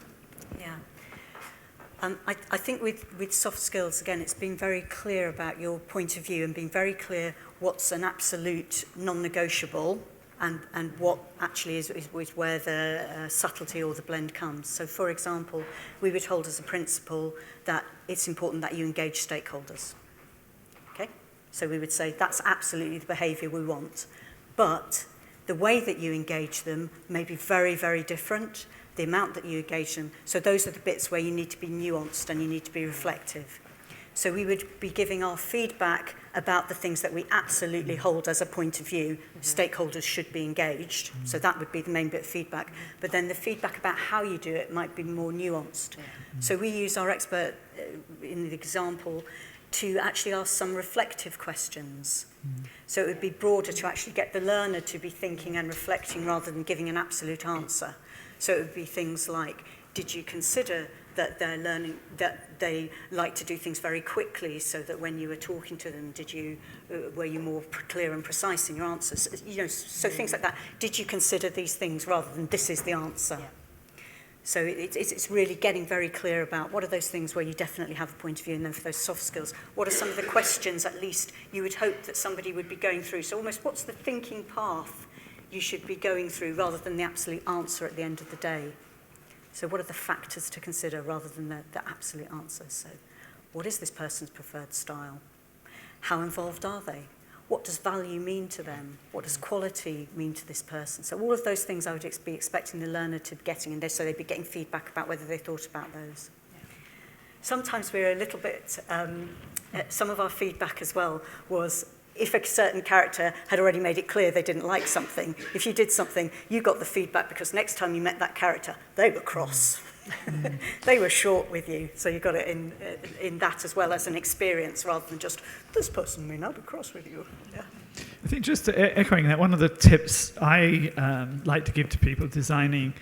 I think with soft skills, again, it's been very clear about your point of view and being very clear what's an absolute non-negotiable and what actually is where the subtlety or the blend comes. So, for example, we would hold as a principle that it's important that you engage stakeholders. Okay? So we would say that's absolutely the behaviour we want. But the way that you engage them may be very, very different. The amount that you engage them. So those are the bits where you need to be nuanced and you need to be reflective. So we would be giving our feedback about the things that we absolutely hold as a point of view. Stakeholders should be engaged. So that would be the main bit of feedback. But then the feedback about how you do it might be more nuanced. So we use our expert in the example to actually ask some reflective questions. So it would be broader to actually get the learner to be thinking and reflecting rather than giving an absolute answer. So it would be things like, did you consider that they're learning, that they like to do things very quickly, so that when you were talking to them, were you more clear and precise in your answers? You know, so things like that. Did you consider these things rather than this is the answer? Yeah. So it's really getting very clear about what are those things where you definitely have a point of view, and then for those soft skills, what are some of the questions at least you would hope that somebody would be going through? So almost what's the thinking path you should be going through rather than the absolute answer at the end of the day? So what are the factors to consider rather than the absolute answer? So what is this person's preferred style? How involved are they? What does value mean to them? What does quality mean to this person? So all of those things I would be expecting the learner to be getting, and so they'd be getting feedback about whether they thought about those. Sometimes we're a little bit, some of our feedback as well was, if a certain character had already made it clear they didn't like something, if you did something, you got the feedback because next time you met that character, they were cross. They were short with you. So you got it in that as well as an experience rather than just, this person may now be cross with you. Yeah. I think just echoing that, one of the tips I like to give to people designing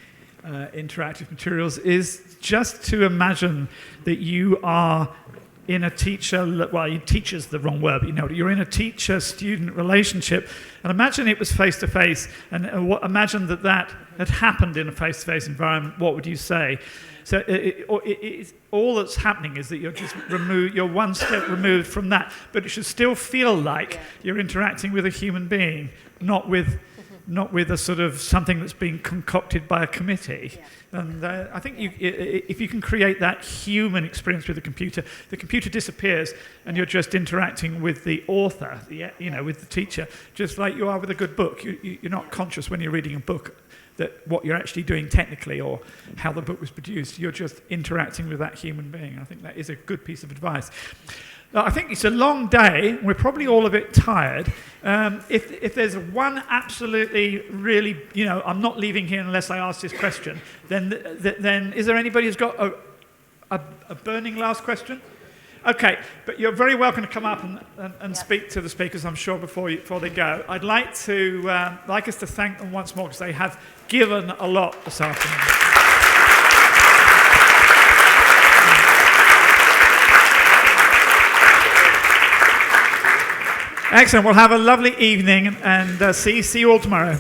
interactive materials is just to imagine that you are in a teacher, well, teacher's the wrong word, but you know, you're in a teacher-student relationship, and imagine it was face-to-face, and imagine that had happened in a face-to-face environment, what would you say? So all that's happening is that you're one step removed from that, but it should still feel like you're interacting with a human being, not with a sort of something that's been concocted by a committee. Yeah. And I think if you can create that human experience with the computer disappears, and you're just interacting with the author, with the teacher, just like you are with a good book. You're not conscious when you're reading a book that what you're actually doing technically or how the book was produced. You're just interacting with that human being. I think that is a good piece of advice. I think it's a long day. We're probably all a bit tired. If there's one absolutely really, I'm not leaving here unless I ask this question, then is there anybody who's got a burning last question? Okay, but you're very welcome to come up and speak to the speakers, I'm sure, before they go. I'd like us to thank them once more because they have given a lot this afternoon. Excellent. We'll have a lovely evening and see you all tomorrow.